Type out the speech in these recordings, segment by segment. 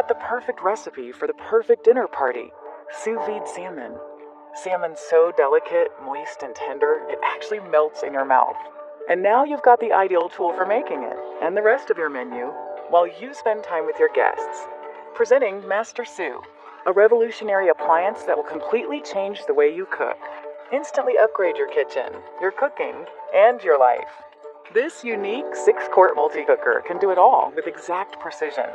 got the perfect recipe for the perfect dinner party. Sous vide salmon. Salmon so delicate, moist, and tender, it actually melts in your mouth. And now you've got the ideal tool for making it, and the rest of your menu, while you spend time with your guests. Presenting MasterSous, a revolutionary appliance that will completely change the way you cook. Instantly upgrade your kitchen, your cooking, and your life. This unique 6-quart multi-cooker can do it all with exact precision.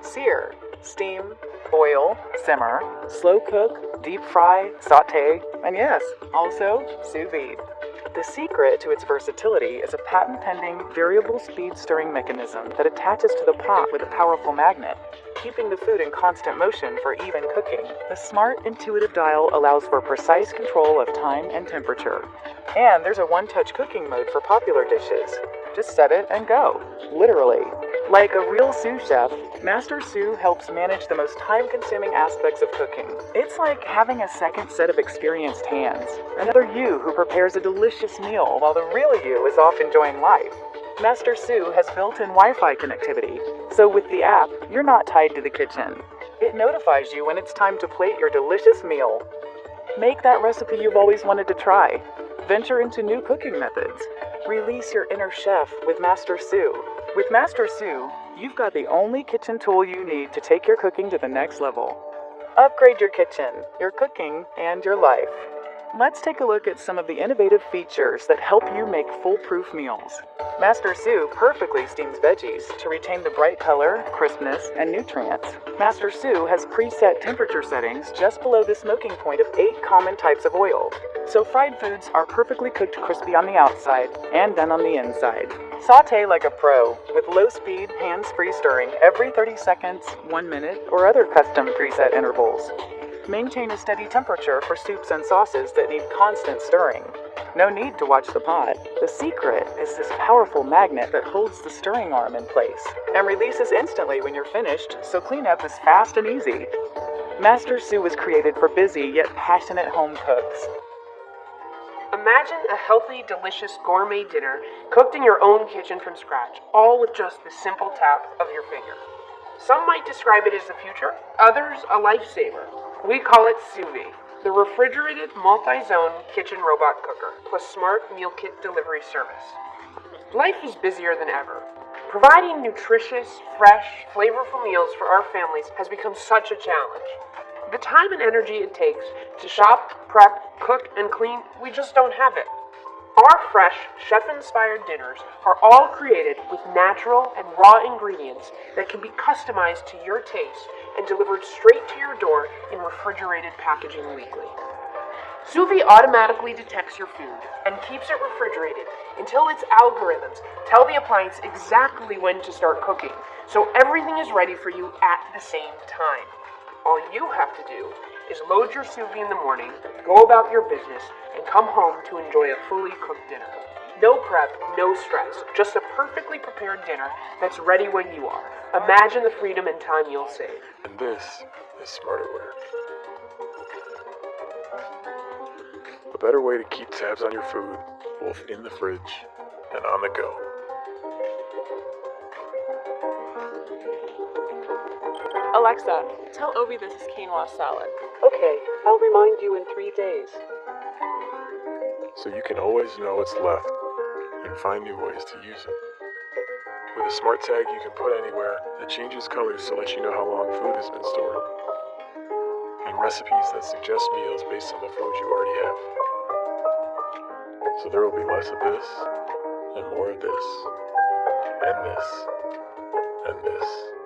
Sear, steam, boil, simmer, slow cook, deep fry, saute, and yes, also sous vide. The secret to its versatility is a patent-pending variable speed stirring mechanism that attaches to the pot with a powerful magnet, keeping the food in constant motion for even cooking. The smart, intuitive dial allows for precise control of time and temperature. And there's a one-touch cooking mode for popular dishes. Just set it and go. Literally. Like a real sous chef, MasterSous helps manage the most time-consuming aspects of cooking. It's like having a second set of experienced hands. Another you who prepares a delicious meal while the real you is off enjoying life. MasterSous has built-in Wi-Fi connectivity, so with the app, you're not tied to the kitchen. It notifies you when it's time to plate your delicious meal. Make that recipe you've always wanted to try. Venture into new cooking methods. Release your inner chef with MasterSous. With MasterSous, you've got the only kitchen tool you need to take your cooking to the next level. Upgrade your kitchen, your cooking, and your life. Let's take a look at some of the innovative features that help you make foolproof meals. MasterSous perfectly steams veggies to retain the bright color, crispness, and nutrients. MasterSous has preset temperature settings just below the smoking point of 8 common types of oil, so fried foods are perfectly cooked crispy on the outside and done on the inside. Saute like a pro with low-speed, hands-free stirring every 30 seconds, 1 minute, or other custom preset intervals. Maintain a steady temperature for soups and sauces that need constant stirring. No need to watch the pot. The secret is this powerful magnet that holds the stirring arm in place and releases instantly when you're finished, so cleanup is fast and easy. MasterSous was created for busy yet passionate home cooks. Imagine a healthy, delicious gourmet dinner cooked in your own kitchen from scratch, all with just the simple tap of your finger. Some might describe it as the future, others a lifesaver. We call it Suvie, the refrigerated multi-zone kitchen robot cooker plus smart meal kit delivery service. Life is busier than ever. Providing nutritious, fresh, flavorful meals for our families has become such a challenge. The time and energy it takes to shop, prep, cook, and clean, we just don't have it. Our fresh, chef-inspired dinners are all created with natural and raw ingredients that can be customized to your taste and delivered straight to your door in refrigerated packaging weekly. Suvie automatically detects your food and keeps it refrigerated until its algorithms tell the appliance exactly when to start cooking, so everything is ready for you at the same time. All you have to do is load your Suvie in the morning, go about your business, and come home to enjoy a fully cooked dinner. No prep, no stress, just a perfectly prepared dinner that's ready when you are. Imagine the freedom and time you'll save. And this is Smarterware. A better way to keep tabs on your food, both in the fridge and on the go. Alexa, tell Ovie this is quinoa salad. Okay, I'll remind you in 3 days. So you can always know what's left and find new ways to use it. With a smart tag you can put anywhere that changes colors to let you know how long food has been stored. And recipes that suggest meals based on the food you already have. So there will be less of this, and more of this, and this, and this.